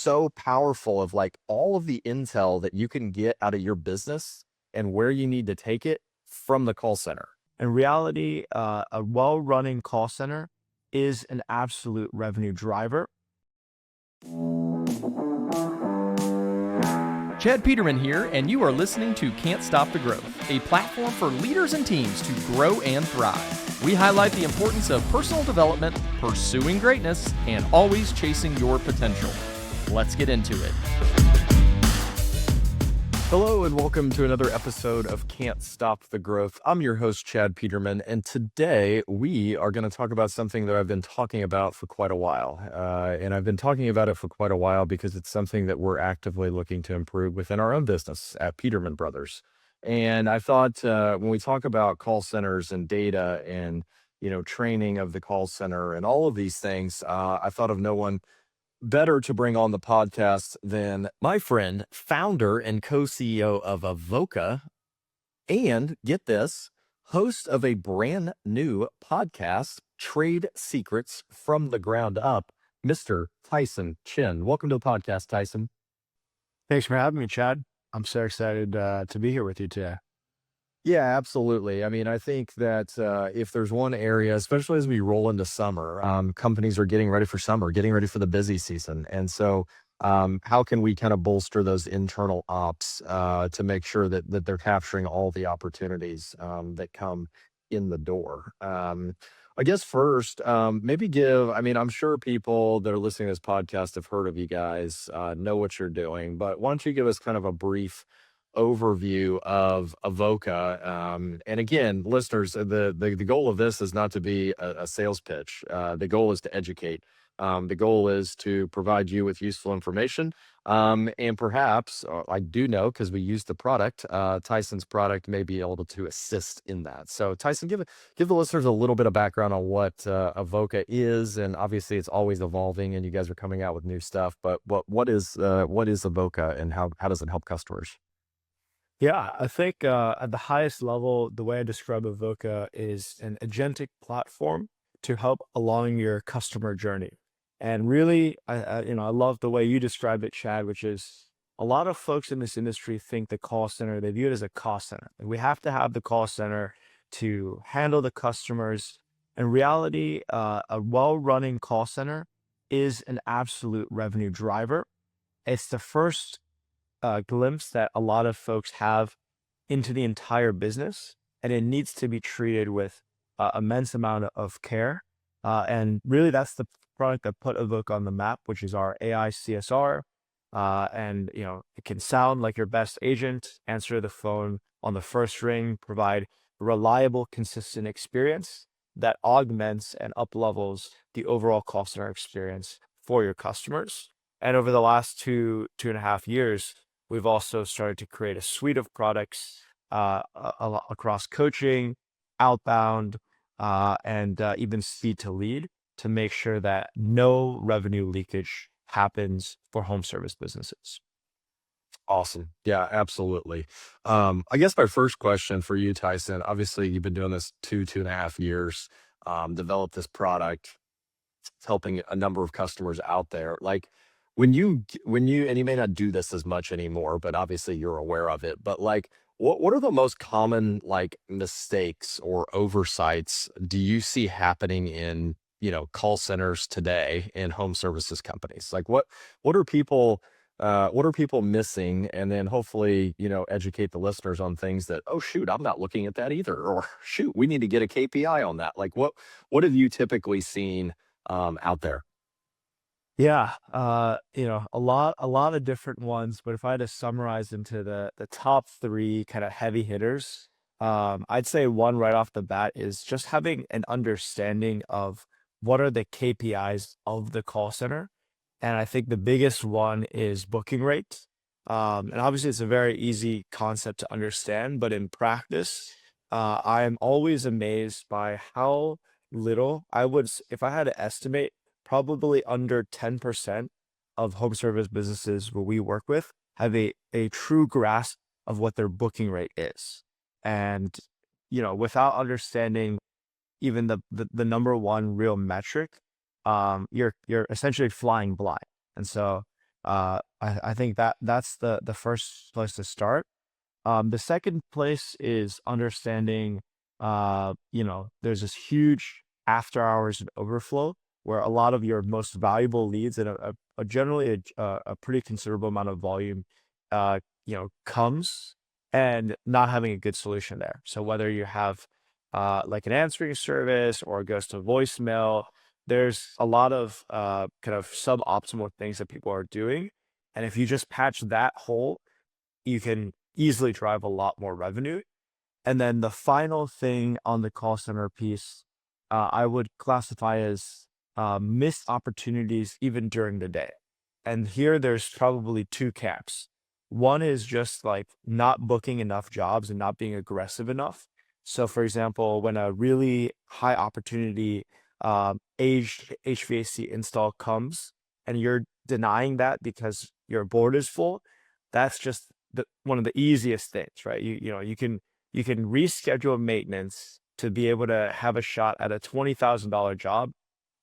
so powerful of like all of the intel that you can get out of your business and where you need to take it from the call center. In reality, a well-running call center is an absolute revenue driver. Chad Peterman here, and you are listening to Can't Stop the Growth, a platform for leaders and teams to grow and thrive. We highlight the importance of personal development, pursuing greatness, and always chasing your potential. Let's get into it. Hello and welcome to another episode of Can't Stop the Growth. I'm your host, Chad Peterman, and today we are going to talk about something that I've been talking about for quite a while. And I've been talking about it for quite a while because it's something that we're actively looking to improve within our own business at Peterman Brothers. And I thought when we talk about call centers and data and, training of the call center and all of these things, I thought of no one better to bring on the podcast than my friend, founder and co-CEO of Avoca, and get this, host of a brand new podcast, Trade Secrets from the Ground Up, Mr. Tyson Chen. Welcome to the podcast, Tyson. Thanks for having me, Chad. I'm so excited to be here with you today. Yeah, absolutely. I mean, I think that if there's one area, especially as we roll into summer, companies are getting ready for summer, getting ready for the busy season. And so how can we kind of bolster those internal ops to make sure that they're capturing all the opportunities that come in the door? I guess first, I'm sure people that are listening to this podcast have heard of you guys, know what you're doing, but why don't you give us kind of a brief overview of Avoca. And again, listeners, the goal of this is not to be a sales pitch. The goal is to educate. The goal is to provide you with useful information. And perhaps, I do know because we use the product, Tyson's product may be able to assist in that. So Tyson, give the listeners a little bit of background on what Avoca is. And obviously it's always evolving and you guys are coming out with new stuff, but what is Avoca and how does it help customers? Yeah, I think at the highest level, the way I describe Avoca is an agentic platform to help along your customer journey. And really, I love the way you describe it, Chad, which is a lot of folks in this industry think the call center, they view it as a cost center. Like, we have to have the call center to handle the customers. In reality, a well-running call center is an absolute revenue driver. It's the first glimpse that a lot of folks have into the entire business, and it needs to be treated with immense amount of care. And really, that's the product that put Avoca on the map, which is our AI CSR. And it can sound like your best agent, answer the phone on the first ring, provide reliable, consistent experience that augments and up levels the overall call center experience for your customers. And over the last two and a half years, we've also started to create a suite of products across coaching, outbound, and even speed to lead to make sure that no revenue leakage happens for home service businesses. Awesome. Yeah, absolutely. I guess my first question for you, Tyson, obviously you've been doing this two and a half years, developed this product. It's helping a number of customers out there. Like and you may not do this as much anymore, but obviously you're aware of it, but like, what are the most common like mistakes or oversights do you see happening in, call centers today in home services companies? Like what are people missing? And then hopefully, educate the listeners on things that, oh shoot, I'm not looking at that either. Or shoot, we need to get a KPI on that. Like what have you typically seen out there? Yeah, a lot of different ones, but if I had to summarize into the top three kind of heavy hitters, I'd say one right off the bat is just having an understanding of what are the KPIs of the call center. And I think the biggest one is booking rate. And obviously it's a very easy concept to understand, but in practice, I am always amazed by how little if I had to estimate, probably under 10% of home service businesses where we work with have a true grasp of what their booking rate is. And, without understanding even the number one real metric, you're essentially flying blind. And so I think that's the first place to start. The second place is understanding, there's this huge after hours and overflow where a lot of your most valuable leads and generally a pretty considerable amount of volume, comes, and not having a good solution there. So whether you have like an answering service or it goes to voicemail, there's a lot of kind of suboptimal things that people are doing. And if you just patch that hole, you can easily drive a lot more revenue. And then the final thing on the call center piece, I would classify as missed opportunities even during the day. And here there's probably two camps. One is just like not booking enough jobs and not being aggressive enough. So, for example, when a really high opportunity aged HVAC install comes and you're denying that because your board is full, that's just one of the easiest things, right? You can reschedule maintenance to be able to have a shot at a $20,000 job.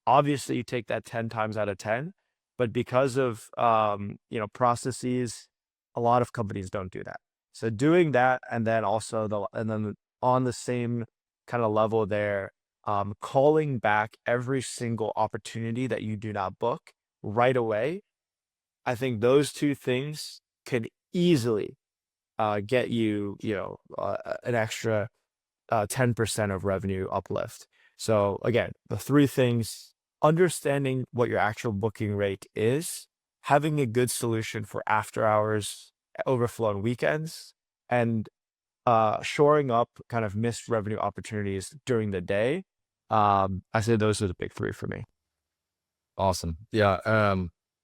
Obviously, you take that 10 times out of 10, but because of processes, a lot of companies don't do that. So doing that, and then also and then on the same kind of level there, calling back every single opportunity that you do not book right away. I think those two things could easily get you, an extra 10% of revenue uplift. So again, the three things: understanding what your actual booking rate is, having a good solution for after hours, overflow, and weekends, and shoring up kind of missed revenue opportunities during the day. I say those are the big three for me. Awesome. Yeah.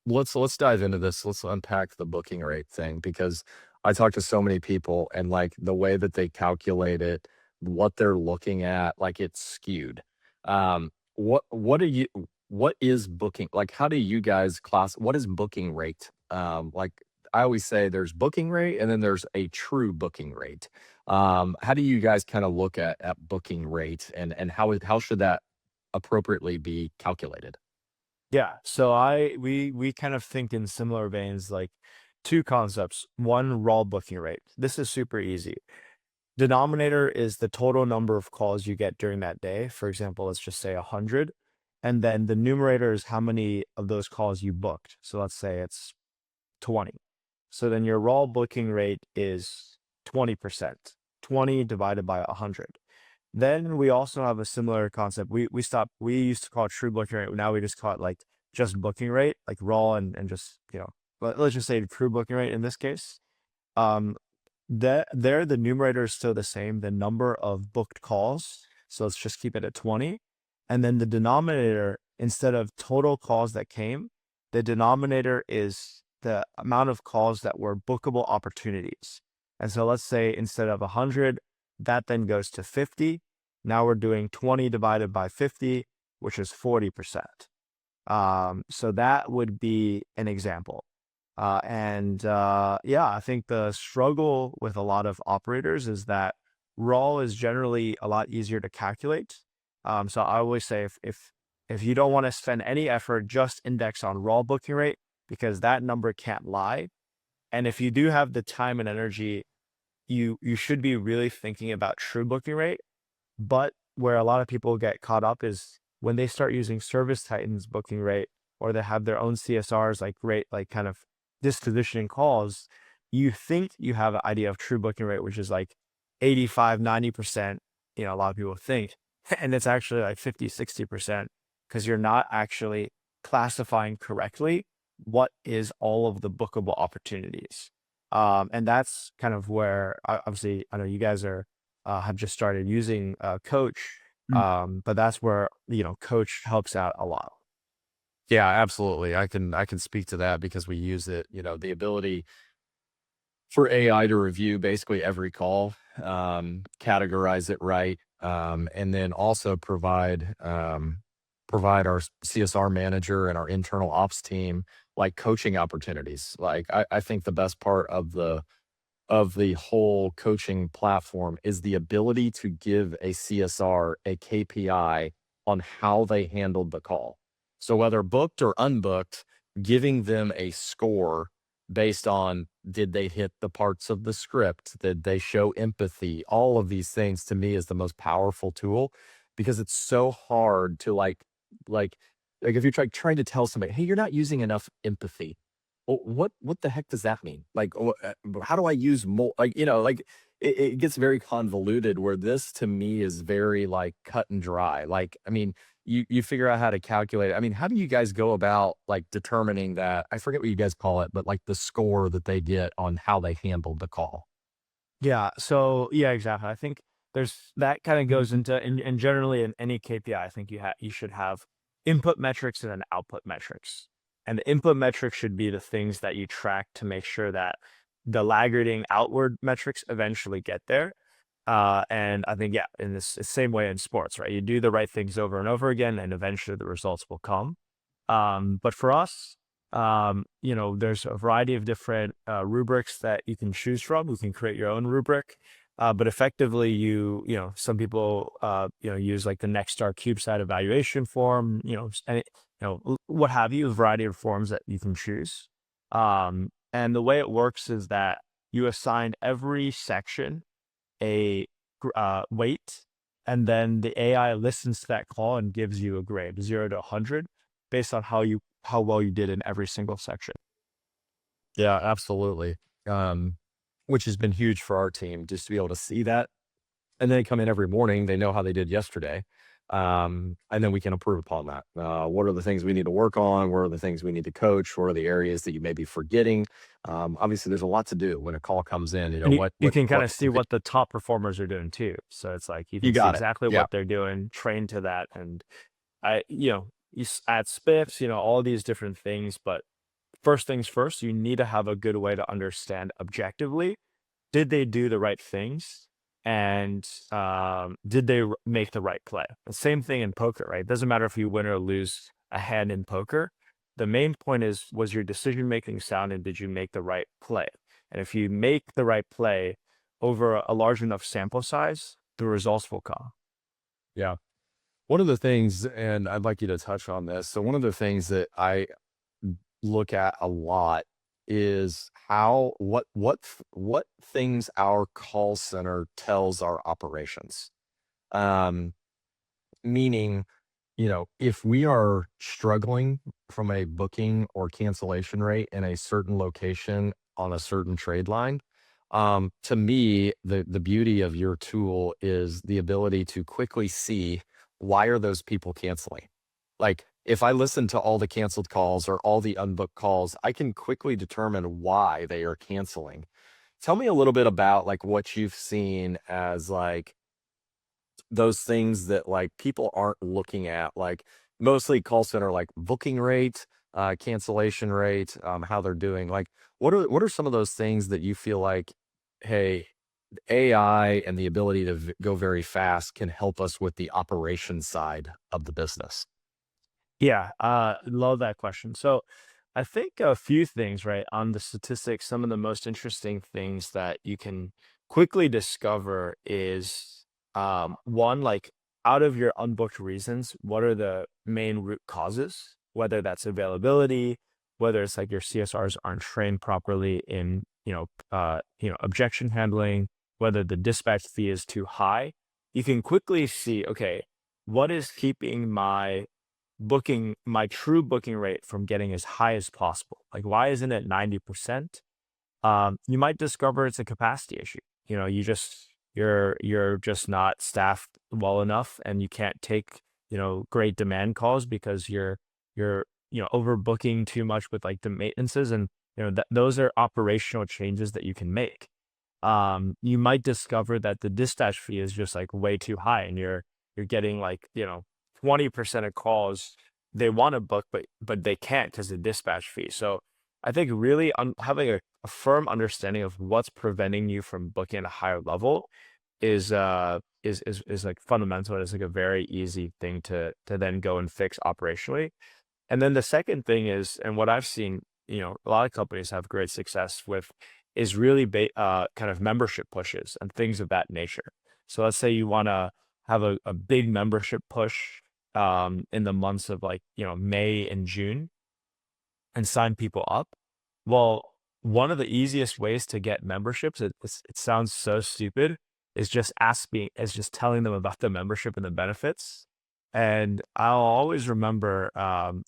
Let's dive into this. Let's unpack the booking rate thing, because I talk to so many people and like the way that they calculate it, what they're looking at, like it's skewed. What is booking? Like, how do you guys what is booking rate? Like I always say there's booking rate and then there's a true booking rate. How do you guys kind of look at booking rate, and how should that appropriately be calculated? Yeah. So we kind of think in similar veins, like two concepts. One, raw booking rate. This is super easy. Denominator is the total number of calls you get during that day. For example, let's just say 100. And then the numerator is how many of those calls you booked. So let's say it's 20. So then your raw booking rate is 20%, 20 divided by 100. Then we also have a similar concept. We used to call it true booking rate. Now we just call it like just booking rate, like raw and just, let's just say true booking rate in this case. The numerator is still the same, the number of booked calls. So let's just keep it at 20. And then the denominator, instead of total calls that came, the denominator is the amount of calls that were bookable opportunities. And so let's say instead of 100, that then goes to 50. Now we're doing 20 divided by 50, which is 40%. So that would be an example. I think the struggle with a lot of operators is that raw is generally a lot easier to calculate. So I always say if you don't want to spend any effort, just index on raw booking rate, because that number can't lie. And if you do have the time and energy, you should be really thinking about true booking rate. But where a lot of people get caught up is when they start using Service Titan's booking rate, or they have their own CSRs, like rate, like kind of dispositioning calls, you think you have an idea of true booking rate, which is like 85, 90%, a lot of people think, and it's actually like 50, 60%, because you're not actually classifying correctly what is all of the bookable opportunities. And that's kind of where, obviously, I know you guys have just started using Coach, but that's where, Coach helps out a lot. Yeah, absolutely. I can speak to that because we use it, the ability for AI to review basically every call, categorize it right, and then also provide our CSR manager and our internal ops team like coaching opportunities. Like I think the best part of the whole coaching platform is the ability to give a CSR a KPI on how they handled the call. So whether booked or unbooked, giving them a score based on, did they hit the parts of the script? Did they show empathy? All of these things to me is the most powerful tool, because it's so hard to like if you're trying to tell somebody, hey, you're not using enough empathy. Well, what the heck does that mean? Like, how do I use more? Like, it gets very convoluted. Where this to me is very like cut and dry. Like, I mean, you figure out how to calculate it. I mean, how do you guys go about like determining that? I forget what you guys call it, but like the score that they get on how they handled the call. Yeah. So yeah, exactly. I think there's that kind of goes into and generally in any KPI, I think you should have input metrics and then output metrics. And the input metrics should be the things that you track to make sure that the laggarding outward metrics eventually get there. And I think, yeah, in this same way in sports, right? You do the right things over and over again, and eventually the results will come. But for us, there's a variety of different rubrics that you can choose from. You can create your own rubric. But effectively, some people, use like the Nextstar CubeSat evaluation form, what have you, a variety of forms that you can choose. And the way it works is that you assign every section a weight, and then the AI listens to that call and gives you a grade, 0 to 100, based on how well you did in every single section. Yeah, absolutely. Which has been huge for our team, just to be able to see that. And then they come in every morning, they know how they did yesterday. And then we can improve upon that. What are the things we need to work on? What are the things we need to coach? What are the areas that you may be forgetting? Obviously, there's a lot to do when a call comes in. And you can kind what of see what the top performers are doing too. So it's like you you can see got it. exactly Yeah, what they're doing, train to that, and add spiffs, all these different things. But first things first, you need to have a good way to understand objectively, did they do the right things? And did they make the right play? The same thing in poker, right? It doesn't matter if you win or lose a hand in poker. The main point is, was your decision making sound, and did you make the right play? And if you make the right play over a large enough sample size, the results will come. yeah. One of the things, and I'd like you to touch on this. So one of the things that I look at a lot is what things our call center tells our operations. Um, Meaning, if we are struggling from a booking or cancellation rate in a certain location on a certain trade line, to me, the beauty of your tool is the ability to quickly see, why are those people canceling? Like, if I listen to all the canceled calls or all the unbooked calls, I can quickly determine why they are canceling. Tell me a little bit about like what you've seen as like those things that like people aren't looking at, like mostly call center, like booking rate, cancellation rate, how they're doing. Like, what are some of those things that you feel like, hey, AI and the ability to go very fast can help us with the operation side of the business? Yeah, love that question. So I think a few things, right, on the statistics, some of the most interesting things that you can quickly discover is one, like out of your unbooked reasons, what are the main root causes? Whether that's availability, whether it's like your CSRs aren't trained properly in, objection handling, whether the dispatch fee is too high. You can quickly see, okay, what is keeping my true booking rate from getting as high as possible? Like, why isn't it 90%? You might discover it's a capacity issue. You're just not staffed well enough, and you can't take, great demand calls because you're overbooking too much with like the maintenances, and those are operational changes that you can make. You might discover that the dispatch fee is just like way too high, and you're getting like 20% of calls they want to book, but they can't because of the dispatch fee. So I think really having a firm understanding of what's preventing you from booking at a higher level is like fundamental. It's like a very easy thing to then go and fix operationally. And then the second thing is, and what I've seen, a lot of companies have great success with, is really kind of membership pushes and things of that nature. So let's say you want to have a big membership push in the months of like, May and June. and sign people up. Well, one of the easiest ways to get memberships, it sounds so stupid, is just telling them about the membership and the benefits. And I'll always remember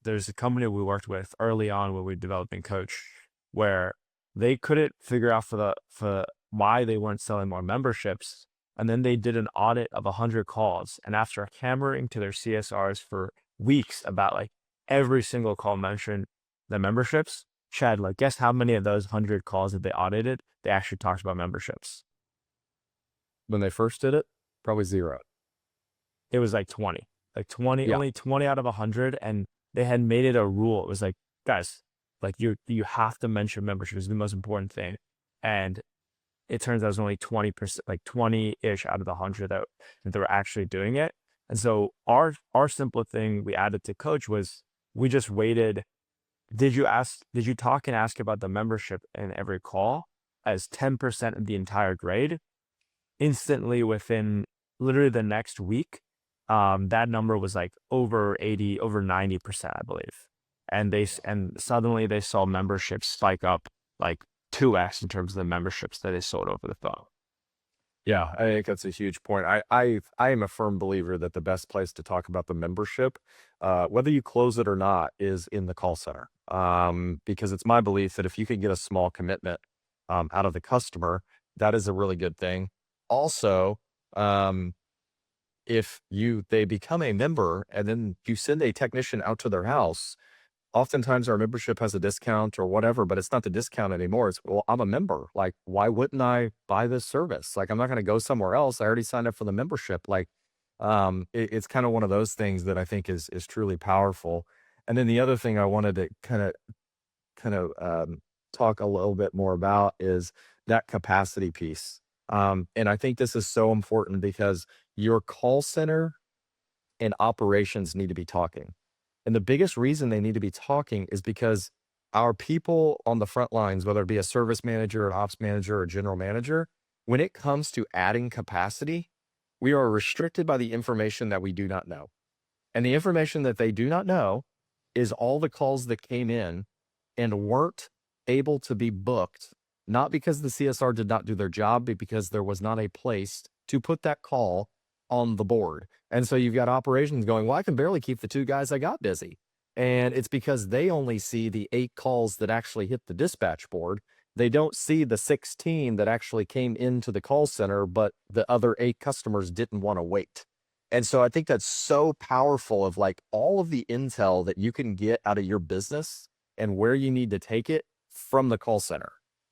there's a company we worked with early on when we were developing Coach, where they couldn't figure out for why they weren't selling more memberships. And then they did an audit of 100 calls. And after hammering to their CSRs for weeks about like every single call mentioned the memberships, Chad, like guess how many of those 100 calls that they audited, they actually talked about memberships? When they first did it, probably zero. It was like 20, like 20, Yeah. only 20 out of 100. And they had made it a rule. It was like, guys, like you have to mention membership is the most important thing. And it turns out it was only 20%, like 20-ish out of the 100 that they were actually doing it. And so our simple thing we added to Coach was we just waited. Did you talk and ask about the membership in every call as 10% of the entire grade? Instantly within literally the next week, that number was like over 80, over 90%, I believe. And suddenly they saw memberships spike up like 2x in terms of the memberships that they sold over the phone. Yeah, I think that's a huge point. I am a firm believer that the best place to talk about the membership, whether you close it or not, is in the call center. Because it's my belief that if you can get a small commitment out of the customer, that is a really good thing. Also, um, if they become a member and then you send a technician out to their house, oftentimes our membership has a discount or whatever, but it's not the discount anymore. It's, well, I'm a member. Like, why wouldn't I buy this service? Like, I'm not going to go somewhere else. I already signed up for the membership. Like, it's kind of one of those things that I think is truly powerful. And then the other thing I wanted to kind of talk a little bit more about is that capacity piece. And I think this is so important because your call center and operations need to be talking. And the biggest reason they need to be talking is because our people on the front lines, whether it be a service manager, an ops manager, or general manager, when it comes to adding capacity, we are restricted by the information that we do not know. And the information that they do not know is all the calls that came in and weren't able to be booked, not because the CSR did not do their job, but because there was not a place to put that call on the board. And so you've got operations going, well, I can barely keep the 2 guys I got busy. And it's because they only see the 8 calls that actually hit the dispatch board. They don't see the 16 that actually came into the call center, but the other 8 customers didn't want to wait. And so I think that's so powerful of like all of the intel that you can get out of your business and where you need to take it from the call center.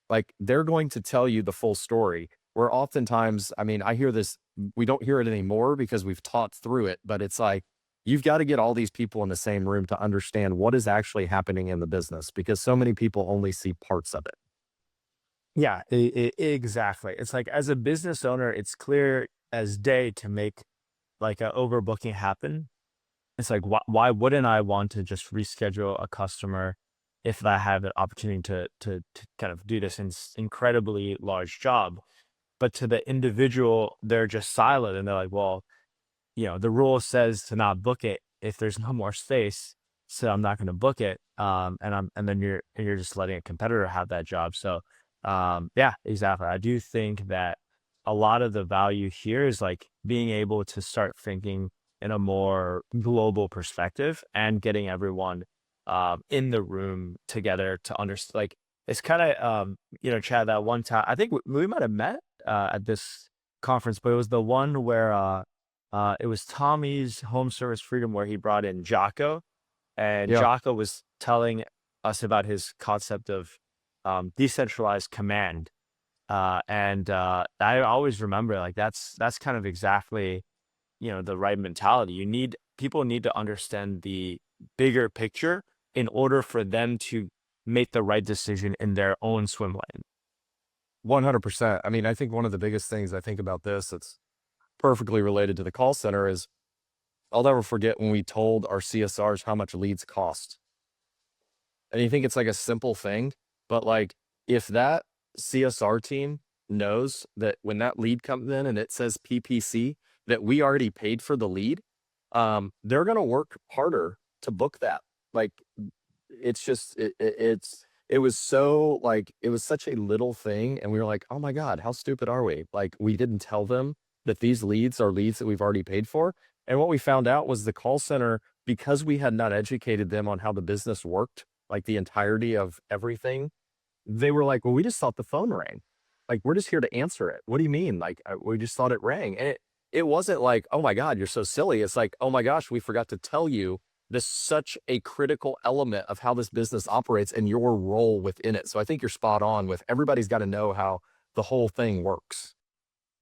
Like they're going to tell you the full story. Where oftentimes, I mean, I hear this, we don't hear it anymore because we've taught through it, but it's like, you've got to get all these people in the same room to understand what is actually happening in the business because so many people only see parts of it. Yeah, exactly. It's like as a business owner, it's clear as day to make like a overbooking happen. It's like, why wouldn't I want to just reschedule a customer if I have an opportunity to kind of do this incredibly large job? But to the individual, they're just silent and they're like, well, the rule says to not book it if there's no more space. So I'm not going to book it. And then you're just letting a competitor have that job. So, yeah, exactly. I do think that a lot of the value here is like being able to start thinking in a more global perspective and getting everyone, in the room together to understand, like, it's kind of, Chad, that one time, I think we might have met, at this conference, but it was the one where, it was Tommy's Home Service Freedom where he brought in Jocko, and Yeah. Jocko was telling us about his concept of decentralized command. I always remember like that's kind of exactly, the right mentality. People need to understand the bigger picture in order for them to make the right decision in their own swim lane. 100%. I mean, I think one of the biggest things I think about this that's perfectly related to the call center is I'll never forget when we told our CSRs how much leads cost. And you think it's like a simple thing, but like if that CSR team knows that when that lead comes in and it says PPC, that we already paid for the lead, they're going to work harder to book that. Like it's just it was so like it was such a little thing, and we were like, oh my god, how stupid are we? Like we didn't tell them that these leads are leads that we've already paid for. And what we found out was the call center, because we had not educated them on how the business worked, like the entirety of everything, they were like, well, we just thought the phone rang. Like, we're just here to answer it. What do you mean? Like, we just thought it rang. And it wasn't like, oh my God, you're so silly. It's like, oh my gosh, we forgot to tell you this such a critical element of how this business operates and your role within it. So I think you're spot on with everybody's got to know how the whole thing works.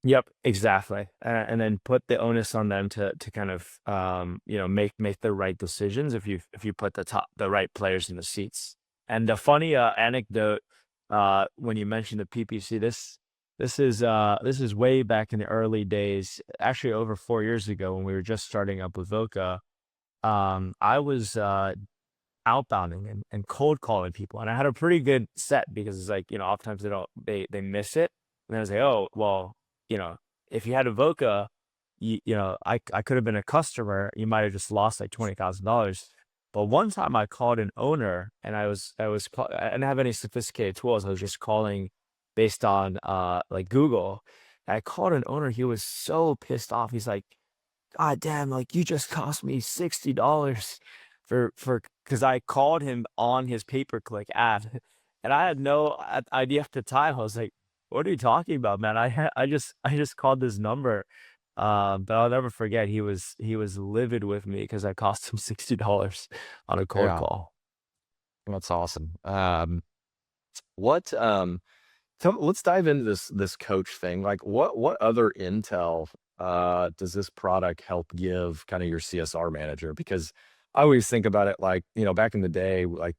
Yep, exactly. And then put the onus on them to kind of make the right decisions if you put the right players in the seats. And the funny anecdote when you mentioned the PPC, this is way back in the early days, actually over 4 years ago when we were just starting up with Avoca. I was outbounding and cold calling people, and I had a pretty good set because it's like, oftentimes they miss it, and then I was like, oh well, if you had Avoca, I could have been a customer. You might have just lost like $20,000. But one time I called an owner, and I didn't have any sophisticated tools. I was just calling based on like Google. And I called an owner. He was so pissed off. He's like, God damn, like you just cost me $60 for because I called him on his pay-per-click ad, and I had no idea at the time. I was like, "What are you talking about, man? I just called this number." But I'll never forget. He was livid with me because I cost him $60 on a cold Yeah, call. that's awesome. What let's dive into this coach thing. Like what other intel does this product help give kind of your CSR manager? Because I always think about it like, back in the day, like,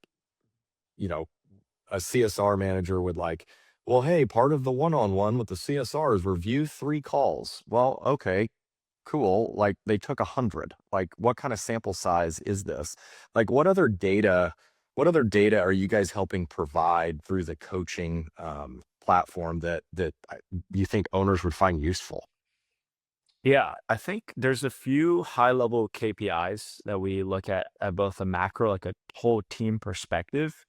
you know, a CSR manager would like, well, hey, part of the one-on-one with the CSR is review 3 calls. Well, okay, cool. Like they took 100. Like what kind of sample size is this? Like what other data are you guys helping provide through the coaching platform that you think owners would find useful? Yeah, I think there's a few high-level KPIs that we look at both a macro, like a whole team perspective.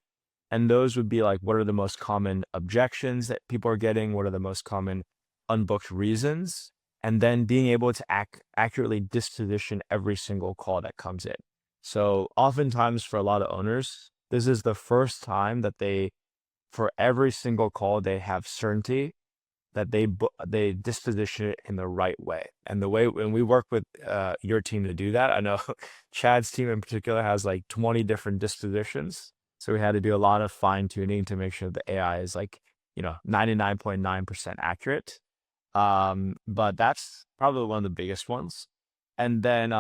And those would be like, what are the most common objections that people are getting? What are the most common unbooked reasons? And then being able to accurately disposition every single call that comes in. So oftentimes for a lot of owners, this is the first time that for every single call, they have certainty that they disposition it in the right way. And the way when we work with your team to do that, I know Chad's team in particular has like 20 different dispositions. So we had to do a lot of fine tuning to make sure the AI is like, 99.9% accurate. But that's probably one of the biggest ones. And then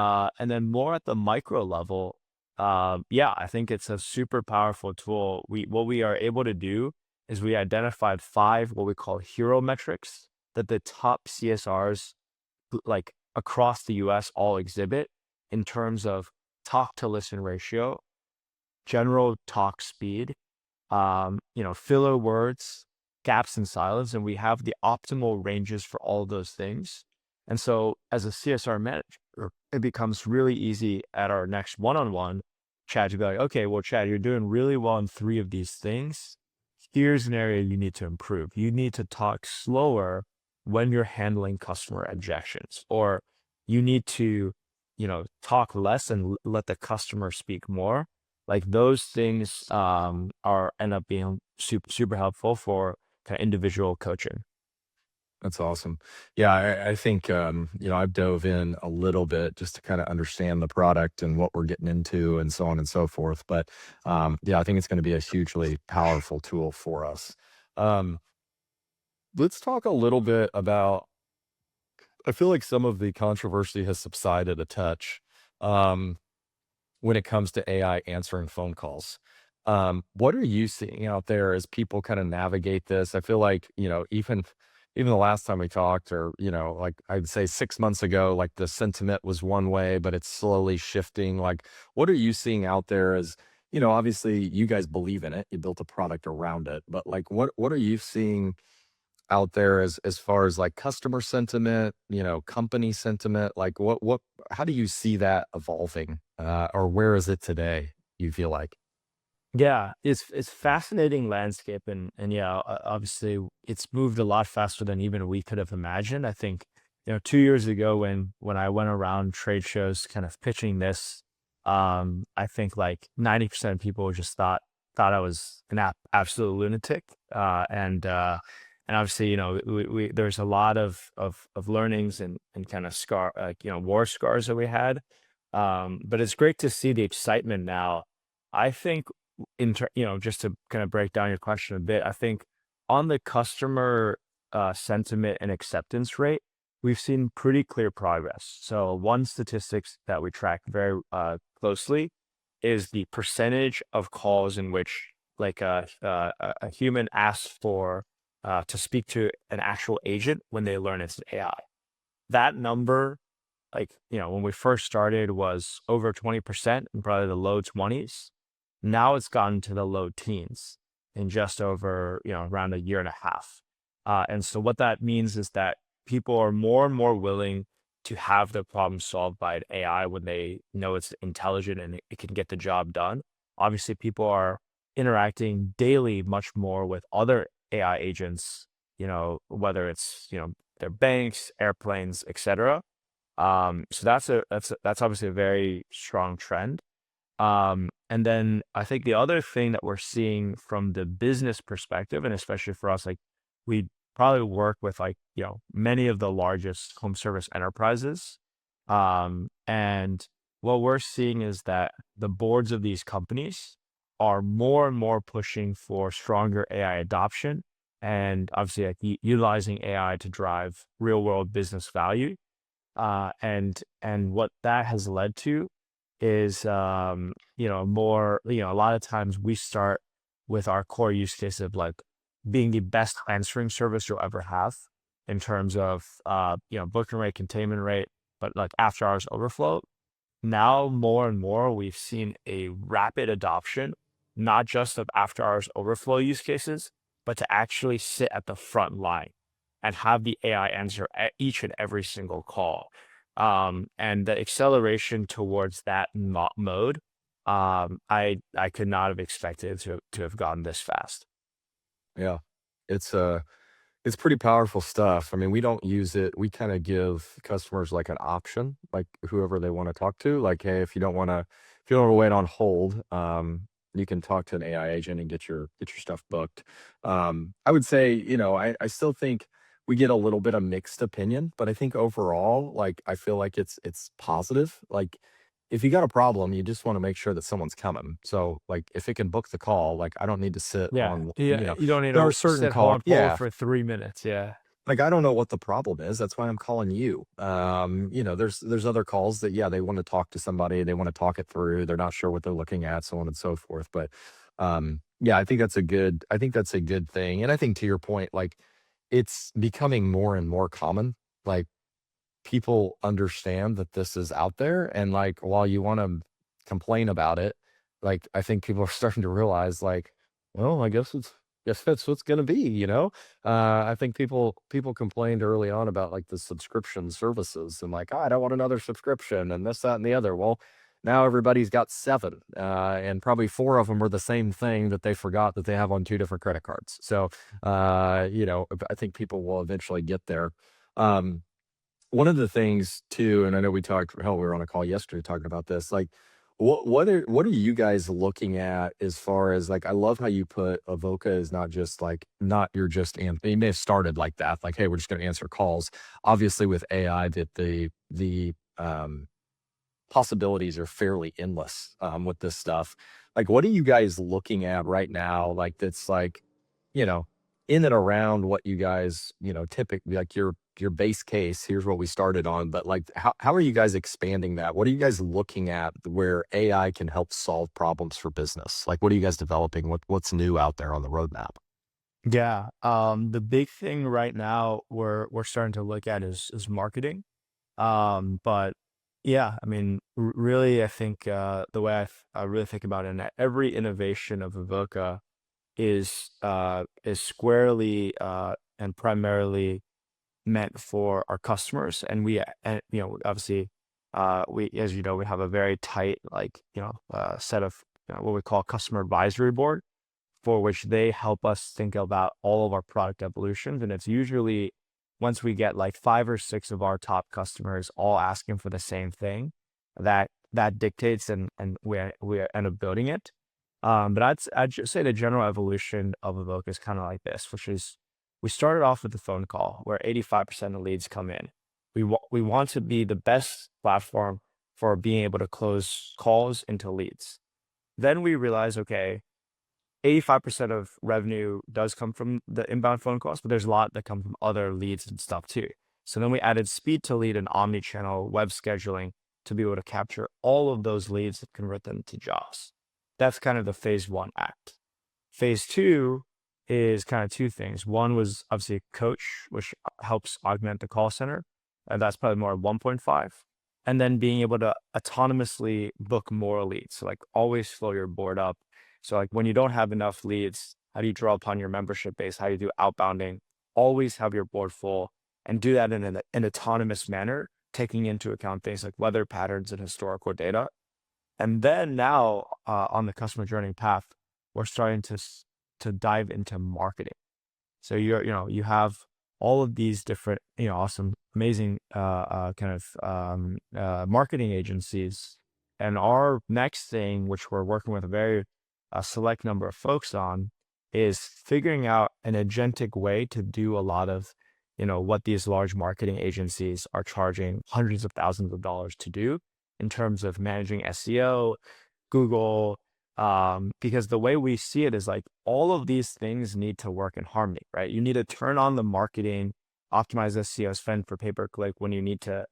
more at the micro level, yeah, I think it's a super powerful tool. What we are able to do is we identified 5 what we call hero metrics that the top CSRs like across the US all exhibit in terms of talk to listen ratio, general talk speed, filler words, gaps and silence, and we have the optimal ranges for all those things. And so as a CSR manager, it becomes really easy at our next one-on-one Chad to be like, okay, well, Chad, you're doing really well in 3 of these things. Here's an area you need to improve. You need to talk slower when you're handling customer objections, or you need to, talk less and let the customer speak more. Like those things end up being super, super helpful for kind of individual coaching. That's awesome. Yeah, I think I've dove in a little bit just to kind of understand the product and what we're getting into and so on and so forth. But yeah, I think it's going to be a hugely powerful tool for us. Um, let's talk a little bit about. I feel like some of the controversy has subsided a touch um, when it comes to AI answering phone calls. What are you seeing out there as people kind of navigate this? I feel like, even the last time we talked, or, like I'd say 6 months ago, like the sentiment was one way, but it's slowly shifting. Like, what are you seeing out there as, obviously you guys believe in it, you built a product around it, but like, what are you seeing out there as far as like customer sentiment, company sentiment? Like how do you see that evolving? Or where is it today, you feel like? Yeah, it's fascinating landscape, and yeah, obviously it's moved a lot faster than even we could have imagined. I think 2 years ago when I went around trade shows, kind of pitching this, I think like 90% of people just thought I was an absolute lunatic, and obviously there's a lot of learnings and kind of scar like war scars that we had, but it's great to see the excitement now. I think just to kind of break down your question a bit, I think on the customer sentiment and acceptance rate, we've seen pretty clear progress. So one statistics that we track very closely is the percentage of calls in which like a human asks for to speak to an actual agent when they learn it's an AI. That number, like, when we first started was over 20% and probably the low 20s. Now it's gotten to the low teens in just over, around a year and a half. And so what that means is that people are more and more willing to have their problem solved by an AI when they know it's intelligent and it can get the job done. Obviously, people are interacting daily much more with other AI agents, whether it's, their banks, airplanes, etc. So that's obviously a very strong trend. And then I think the other thing that we're seeing from the business perspective, and especially for us, like we probably work with like, many of the largest home service enterprises. And what we're seeing is that the boards of these companies are more and more pushing for stronger AI adoption and obviously like utilizing AI to drive real world business value. And what that has led to is, more, a lot of times we start with our core use case of like being the best answering service you'll ever have in terms of, booking rate, containment rate, but like after hours overflow. Now, more and more, we've seen a rapid adoption, not just of after hours overflow use cases, but to actually sit at the front line and have the AI answer each and every single call. And the acceleration towards that mode, I could not have expected to have gone this fast. Yeah. It's it's pretty powerful stuff. I mean, we don't use it. We kind of give customers like an option, like whoever they want to talk to. Like, hey, if you don't want to wait on hold, you can talk to an AI agent and get your stuff booked. I would say, I still think we get a little bit of mixed opinion, but I think overall, like, I feel like it's positive. Like, if you got a problem, you just want to make sure that someone's coming. So, like, if it can book the call, like, I don't need to sit Yeah, on, yeah. You don't need there are to certain sit hold call, on hold yeah. for 3 minutes. Yeah, Like, I don't know what the problem is. That's why I'm calling you. There's other calls that, yeah, they want to talk to somebody, they want to talk it through. They're not sure what they're looking at, so on and so forth. But yeah, I think that's a good thing. And I think to your point, like it's becoming more and more common. Like people understand that this is out there. And like while you want to complain about it, like I think people are starting to realize like, well, guess that's what's gonna be, you know? I think people complained early on about like the subscription services and like, "Oh, I don't want another subscription and this, that, and the other." Well, now everybody's got seven, and probably four of them are the same thing that they forgot that they have on two different credit cards. So, I think people will eventually get there. Um, One of the things too, and I know we talked, hell, we were on a call yesterday talking about this. Like, what are you guys looking at as far as like? I love how you put Avoca is not just like not you're just and they may have started like that, like, hey, we're just going to answer calls. Obviously, with AI, that the possibilities are fairly endless with this stuff. Like, what are you guys looking at right now? Like, that's like, you know, in and around what you guys, typically like your base case. Here's what we started on, but like, how are you guys expanding that? What are you guys looking at where AI can help solve problems for business? Like, what are you guys developing? What's new out there on the roadmap? yeah. The big thing right now we're starting to look at is marketing. But yeah, I mean, really, I think the way I really think about it, and every innovation of Avoca is squarely and primarily meant for our customers, and and obviously, we, as you know, we have a very tight, like, set of what we call customer advisory board, for which they help us think about all of our product evolutions. And it's usually once we get like 5 or 6 of our top customers all asking for the same thing, that dictates and we end up building it. But I'd just say the general evolution of Avoca is kind of like this, which is we started off with the phone call where 85% of leads come in. We want to be the best platform for being able to close calls into leads. Then we realize, okay, 85% of revenue does come from the inbound phone calls, but there's a lot that come from other leads and stuff too. So then we added speed to lead and omni-channel web scheduling to be able to capture all of those leads and convert them to jobs. That's kind of the phase 1 act. Phase 2 is kind of 2 things. One was obviously Coach, which helps augment the call center. And that's probably more 1.5. And then being able to autonomously book more leads. So like always fill your board up. So like when you don't have enough leads, how do you draw upon your membership base? How do you do outbounding? Always have your board full and do that in an autonomous manner, taking into account things like weather patterns and historical data. And then now on the customer journey path, we're starting to dive into marketing. So you have all of these different, awesome, amazing marketing agencies. And our next thing, which we're working with a very select number of folks on, is figuring out an agentic way to do a lot of, what these large marketing agencies are charging hundreds of thousands of dollars to do in terms of managing SEO, Google, because the way we see it is like all of these things need to work in harmony, right? You need to turn on the marketing, optimize SEO, spend for pay-per-click when you need to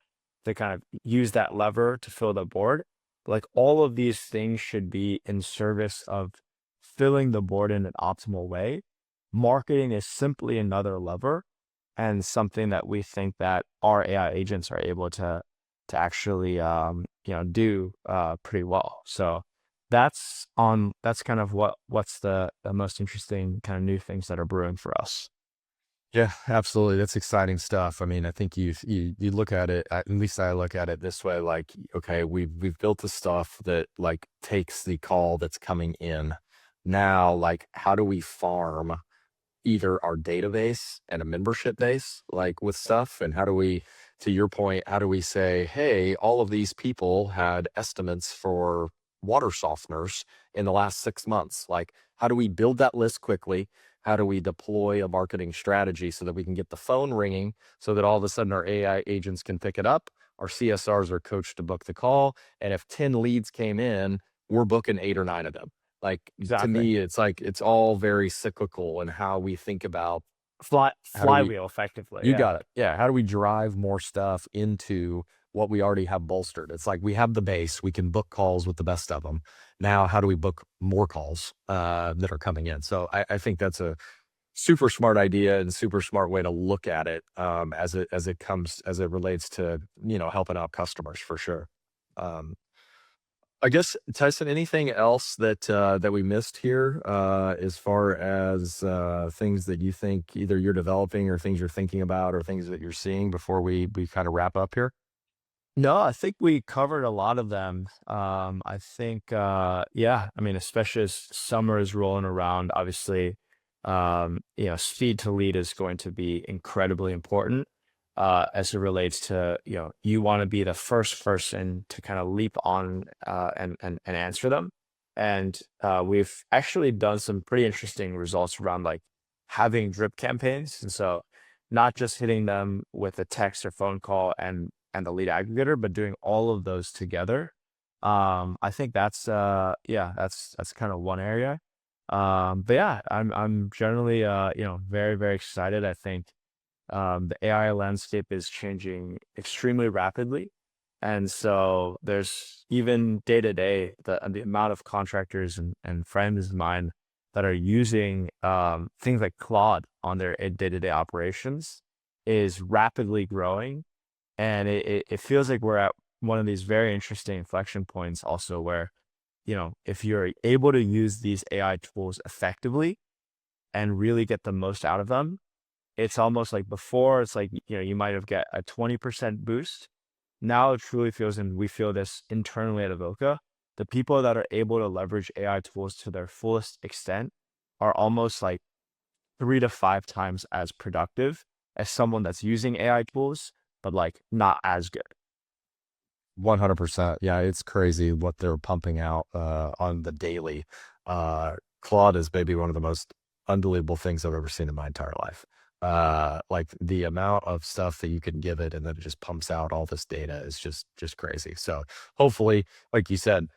kind of use that lever to fill the board. Like all of these things should be in service of filling the board in an optimal way. Marketing is simply another lever and something that we think that our AI agents are able to actually do pretty well. So that's kind of what's the most interesting kind of new things that are brewing for us. Yeah, absolutely. That's exciting stuff. I mean, I think you look at it, at least I look at it this way, like, okay, we've built the stuff that like takes the call that's coming in. Now, like, how do we farm either our database and a membership base, like with stuff? And how do we, to your point, how do we say, hey, all of these people had estimates for water softeners in the last 6 months? Like, how do we build that list quickly? How do we deploy a marketing strategy so that we can get the phone ringing so that all of a sudden our AI agents can pick it up? Our CSRs are coached to book the call. And if 10 leads came in, we're booking 8 or 9 of them. Like, to me, it's like, it's all very cyclical in how we think about flywheel effectively. You got it. Yeah. How do we drive more stuff into what we already have bolstered? It's like we have the base, we can book calls with the best of them. Now, how do we book more calls that are coming in? So I think that's a super smart idea and super smart way to look at it as it relates to, helping out customers for sure. I guess, Tyson, anything else that we missed here as far as things that you think either you're developing or things you're thinking about or things that you're seeing before we kind of wrap up here? No, I think we covered a lot of them. I think, I mean, especially as summer is rolling around, obviously, speed to lead is going to be incredibly important as it relates to, you want to be the first person to kind of leap on and answer them. And we've actually done some pretty interesting results around like having drip campaigns. And so not just hitting them with a text or phone call and the lead aggregator, but doing all of those together. I think that's kind of one area. But yeah, I'm generally very, very excited. I think the AI landscape is changing extremely rapidly. And so there's even day to day, the amount of contractors and friends of mine that are using things like Claude on their day-to-day operations is rapidly growing. And it feels like we're at one of these very interesting inflection points also where, if you're able to use these AI tools effectively and really get the most out of them, it's almost like before, it's like, you might have get a 20% boost. Now it truly feels, and we feel this internally at Avoca, the people that are able to leverage AI tools to their fullest extent are almost like 3 to 5 times as productive as someone that's using AI tools, but like not as good. 100%. Yeah, it's crazy what they're pumping out on the daily. Claude is maybe one of the most unbelievable things I've ever seen in my entire life. Like the amount of stuff that you can give it and then it just pumps out all this data is just crazy. So hopefully, like you said,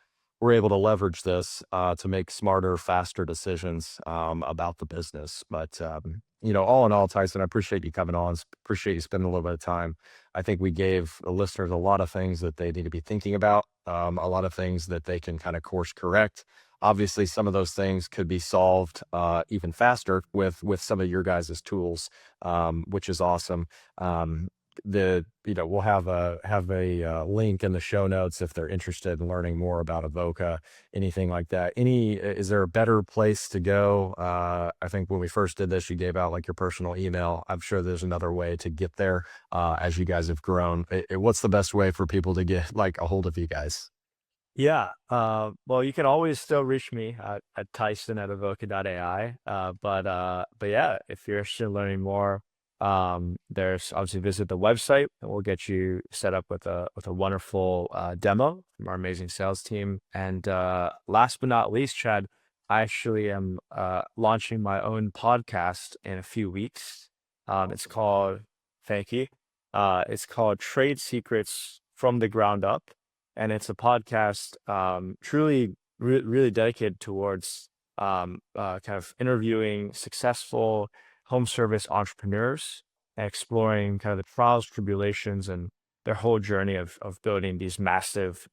we're able to leverage this to make smarter, faster decisions about the business. But all in all, Tyson, I appreciate you coming on. Appreciate you spending a little bit of time. I think we gave the listeners a lot of things that they need to be thinking about, a lot of things that they can kind of course correct. Obviously, some of those things could be solved even faster with some of your guys' tools, which is awesome. We'll have a link in the show notes if they're interested in learning more about Avoca, anything like that. Is there a better place to go? I think when we first did this, you gave out like your personal email. I'm sure there's another way to get there as you guys have grown. What's the best way for people to get like a hold of you guys? Yeah. Well, you can always still reach me at Tyson@avoca.ai. But yeah, if you're interested in learning more, there's obviously visit the website and we'll get you set up with a wonderful demo from our amazing sales team. And last but not least, Chad, I actually am launching my own podcast in a few weeks. It's called, thank you. It's called Trade Secrets from the Ground Up. And it's a podcast truly, really dedicated towards kind of interviewing successful home service entrepreneurs and exploring kind of the trials, tribulations, and their whole journey of building these massive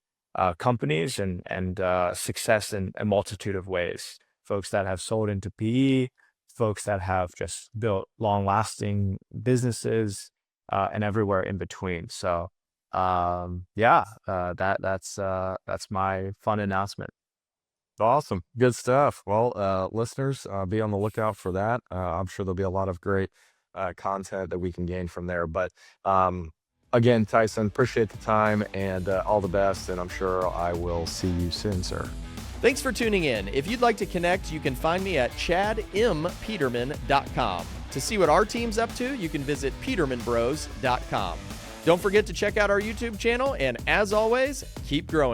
companies and success in a multitude of ways. Folks that have sold into PE, folks that have just built long-lasting businesses, and everywhere in between. So that's my fun announcement. Awesome. Good stuff. Well, listeners, be on the lookout for that. I'm sure there'll be a lot of great content that we can gain from there. But again, Tyson, appreciate the time and all the best. And I'm sure I will see you soon, sir. Thanks for tuning in. If you'd like to connect, you can find me at chadmpeterman.com. To see what our team's up to, you can visit petermanbros.com. Don't forget to check out our YouTube channel, and as always, keep growing.